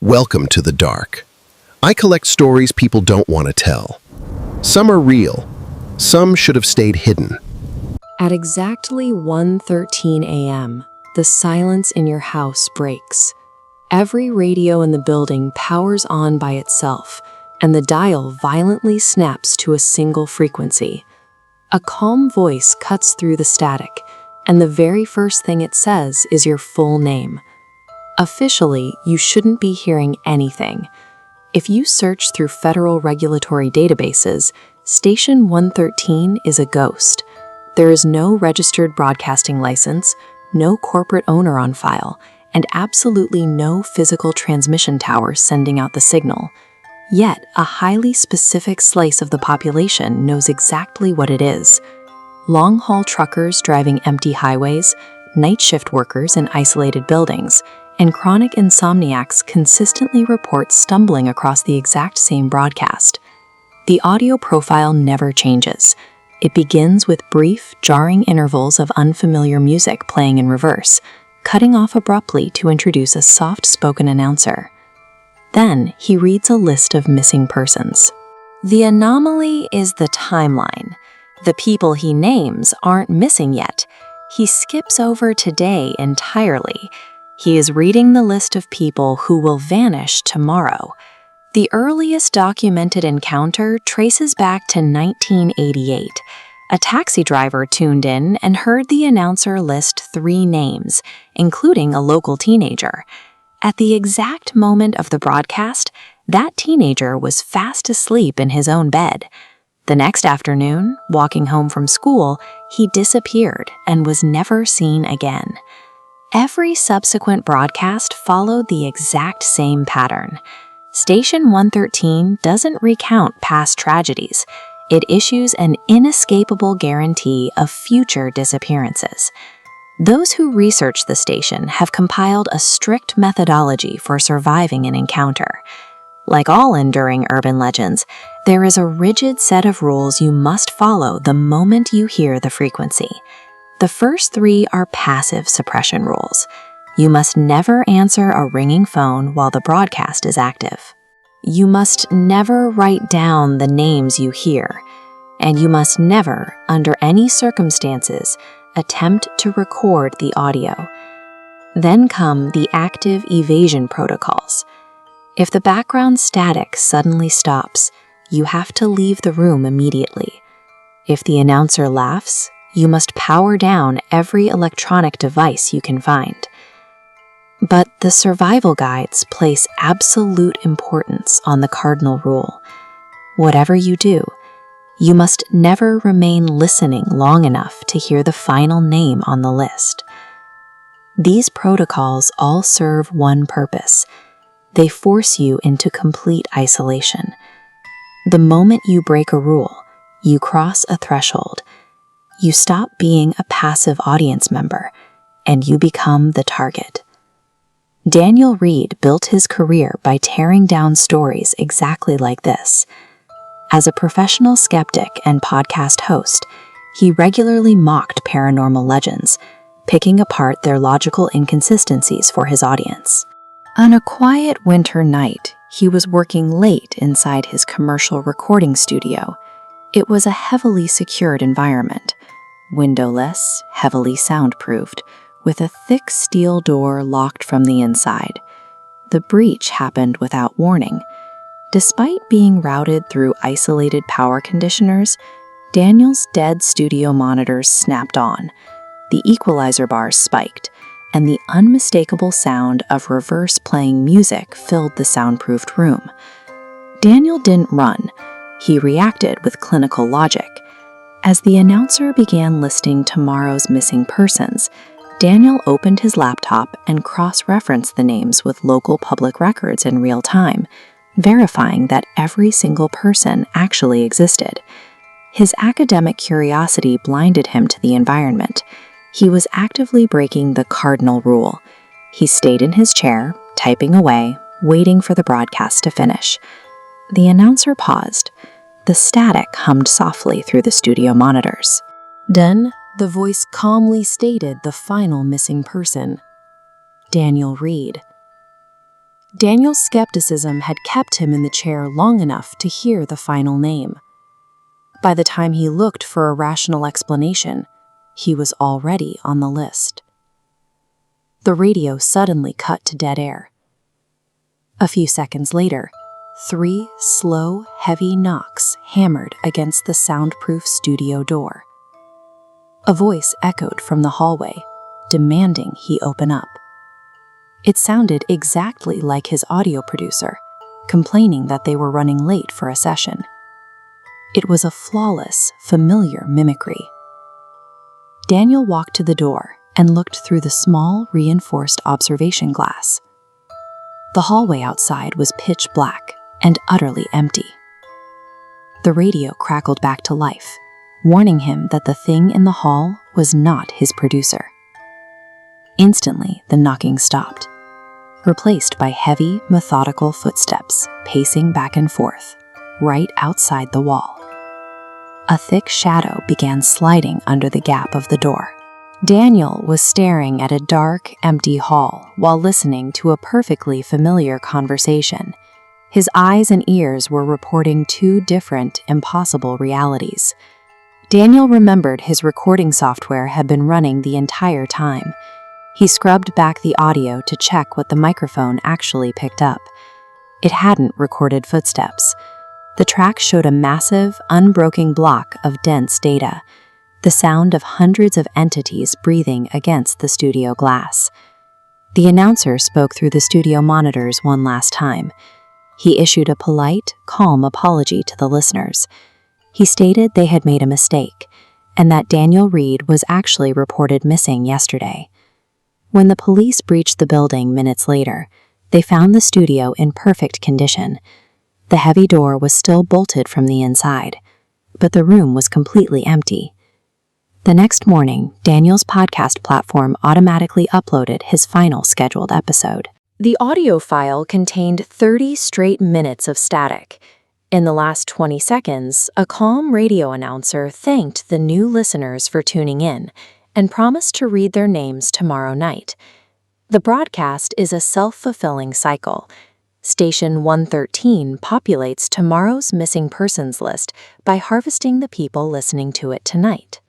Welcome to the dark. I collect stories people don't want to tell. Some are real. Some should have stayed hidden. At exactly 1:13 a.m., the silence in your house breaks. Every radio in the building powers on by itself, and the dial violently snaps to a single frequency. A calm voice cuts through the static, and the very first thing it says is your full name. Officially, you shouldn't be hearing anything. If you search through federal regulatory databases, Station 113 is a ghost. There is no registered broadcasting license, no corporate owner on file, and absolutely no physical transmission tower sending out the signal. Yet, a highly specific slice of the population knows exactly what it is. Long-haul truckers driving empty highways, night shift workers in isolated buildings, and chronic insomniacs consistently report stumbling across the exact same broadcast. The audio profile never changes. It begins with brief, jarring intervals of unfamiliar music playing in reverse, cutting off abruptly to introduce a soft-spoken announcer. Then, he reads a list of missing persons. The anomaly is the timeline. The people he names aren't missing yet. He skips over today entirely. He is reading the list of people who will vanish tomorrow. The earliest documented encounter traces back to 1988. A taxi driver tuned in and heard the announcer list 3 names, including a local teenager. At the exact moment of the broadcast, that teenager was fast asleep in his own bed. The next afternoon, walking home from school, he disappeared and was never seen again. Every subsequent broadcast followed the exact same pattern. Station 113 doesn't recount past tragedies. It issues an inescapable guarantee of future disappearances. Those who research the station have compiled a strict methodology for surviving an encounter. Like all enduring urban legends, there is a rigid set of rules you must follow the moment you hear the frequency. The first 3 are passive suppression rules. You must never answer a ringing phone while the broadcast is active. You must never write down the names you hear. And you must never, under any circumstances, attempt to record the audio. Then come the active evasion protocols. If the background static suddenly stops, you have to leave the room immediately. If the announcer laughs, you must power down every electronic device you can find. But the survival guides place absolute importance on the cardinal rule. Whatever you do, you must never remain listening long enough to hear the final name on the list. These protocols all serve one purpose. They force you into complete isolation. The moment you break a rule, you cross a threshold. You stop being a passive audience member, and you become the target. Daniel Reed built his career by tearing down stories exactly like this. As a professional skeptic and podcast host, he regularly mocked paranormal legends, picking apart their logical inconsistencies for his audience. On a quiet winter night, he was working late inside his commercial recording studio. It was a heavily secured environment. Windowless, heavily soundproofed, with a thick steel door locked from the inside. The breach happened without warning. Despite being routed through isolated power conditioners, Daniel's dead studio monitors snapped on, the equalizer bars spiked, and the unmistakable sound of reverse-playing music filled the soundproofed room. Daniel didn't run. He reacted with clinical logic. As the announcer began listing tomorrow's missing persons, Daniel opened his laptop and cross-referenced the names with local public records in real time, verifying that every single person actually existed. His academic curiosity blinded him to the environment. He was actively breaking the cardinal rule. He stayed in his chair, typing away, waiting for the broadcast to finish. The announcer paused. The static hummed softly through the studio monitors. Then, the voice calmly stated the final missing person: Daniel Reed. Daniel's skepticism had kept him in the chair long enough to hear the final name. By the time he looked for a rational explanation, he was already on the list. The radio suddenly cut to dead air. A few seconds later, 3 slow, heavy knocks hammered against the soundproof studio door. A voice echoed from the hallway, demanding he open up. It sounded exactly like his audio producer, complaining that they were running late for a session. It was a flawless, familiar mimicry. Daniel walked to the door and looked through the small, reinforced observation glass. The hallway outside was pitch black and utterly empty. The radio crackled back to life, warning him that the thing in the hall was not his producer. Instantly, the knocking stopped, replaced by heavy, methodical footsteps pacing back and forth, right outside the wall. A thick shadow began sliding under the gap of the door. Daniel was staring at a dark, empty hall while listening to a perfectly familiar conversation. His eyes and ears were reporting 2 different, impossible realities. Daniel remembered his recording software had been running the entire time. He scrubbed back the audio to check what the microphone actually picked up. It hadn't recorded footsteps. The track showed a massive, unbroken block of dense data, the sound of hundreds of entities breathing against the studio glass. The announcer spoke through the studio monitors one last time. He issued a polite, calm apology to the listeners. He stated they had made a mistake, and that Daniel Reed was actually reported missing yesterday. When the police breached the building minutes later, they found the studio in perfect condition. The heavy door was still bolted from the inside, but the room was completely empty. The next morning, Daniel's podcast platform automatically uploaded his final scheduled episode. The audio file contained 30 straight minutes of static. In the last 20 seconds, a calm radio announcer thanked the new listeners for tuning in and promised to read their names tomorrow night. The broadcast is a self-fulfilling cycle. Station 113 populates tomorrow's missing persons list by harvesting the people listening to it tonight.